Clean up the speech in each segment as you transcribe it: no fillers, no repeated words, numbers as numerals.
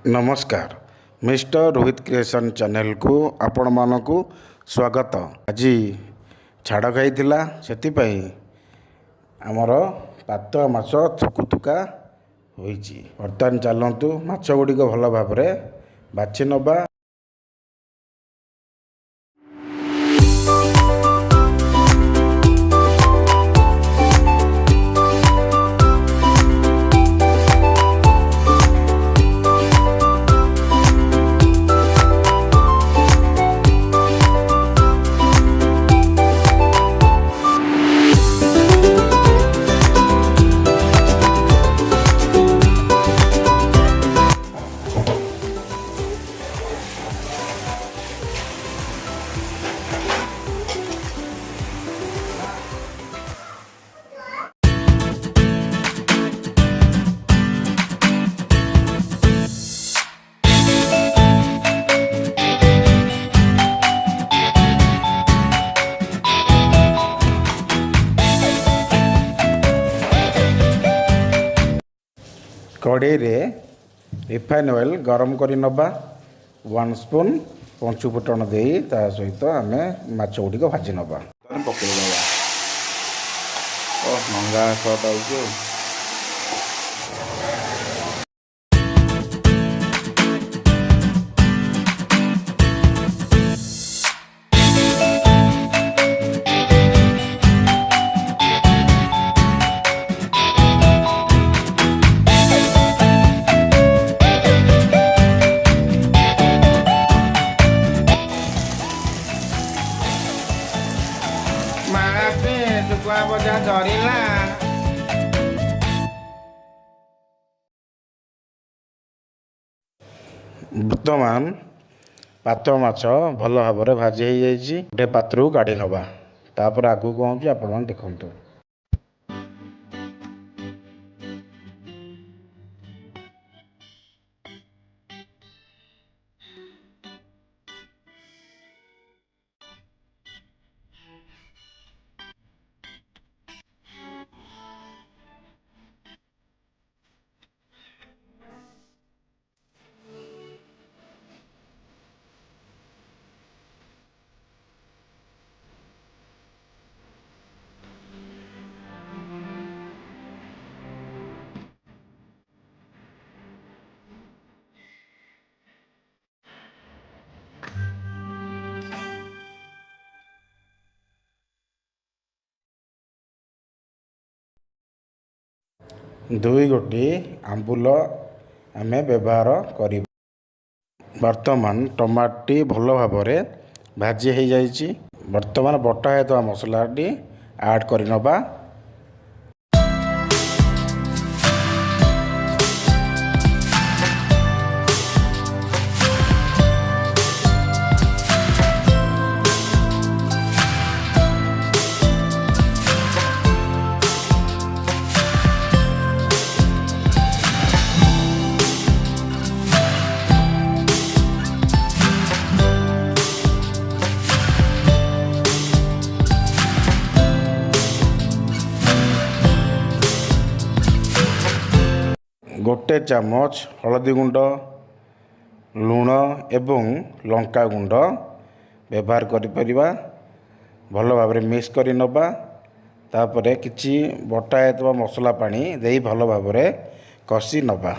नमस्कार mister Rohit creation channel को आपण मानक स्वागत। आज छाड़ खाई से आमर पात माछ थुकुथुका होइछि। बर्तमान चलतु माछ गुड़िक भल भाव बाछि नबा। कड़े रिफाइन ऑयल गरम करी नबा। 1 स्पून पंचु फुटण दे सहित आम माछ गुड़िक भाजी नबा। पकईदबा मंगा सट हो बजा धरला। बर्तमान पात माछ भल भाव भाजी हो जाइए। गोटे पात्र को काढ़ी नवा। तापर आगू कौन आप देखु। दुई गोटी आंबुल आम व्यवहार कर। बर्तमान टमाटी भल भाव भाजी हो जाइए। बर्तमान बटा है मसलाटी ऐड कर नबा। गोटे चामच हलदी गुंड लुण एवं लंका गुंड व्यवहार करिपरिबा। भल भाव मिक्स कर नबा। तापर किछि बटा है मसला पानी दे भल भाव कषि नबा।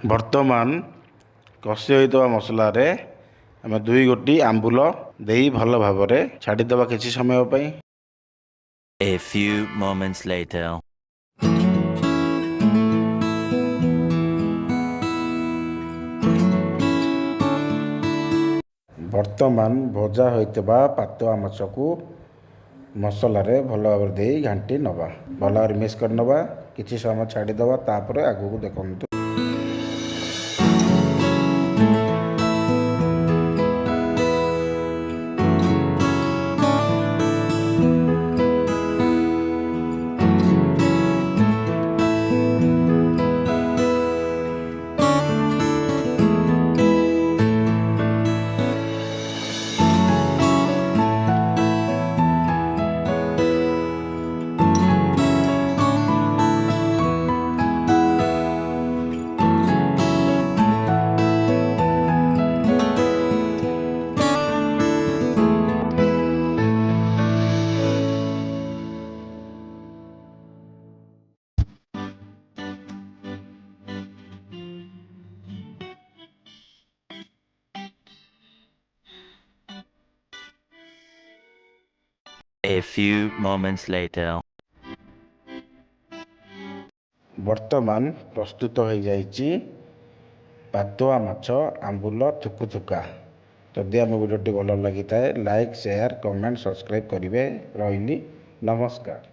बर्तमान कषि होता मसला आम 2 गोटी आंबुल दे भल भाव छाड़ीदे किसी समय पाई। A few moments later. बर्तमान भजा होता पातुआ माछ को मसला भल भाव घाटी नवा। भल भाव मिक्स कर नवा। କିଛି ସମୟ ଛାଡ଼ିଦେବା, ତାପରେ ଆଗକୁ ଦେଖନ୍ତୁ। A few moments later. ବର୍ତ୍ତମାନ ପ୍ରସ୍ତୁତ ହୋଇଯାଇଛି ପାତୁଆ ମାଛ ଆମ୍ବୁଲ ଥୁକୁଥୁକା। ଯଦି ଆମ ଭିଡ଼ିଓଟି ଭଲ ଲାଗିଥାଏ ଲାଇକ୍, ସେୟାର, କମେଣ୍ଟ, ସବସ୍କ୍ରାଇବ୍ କରିବେ। ରହିଲି, ନମସ୍କାର।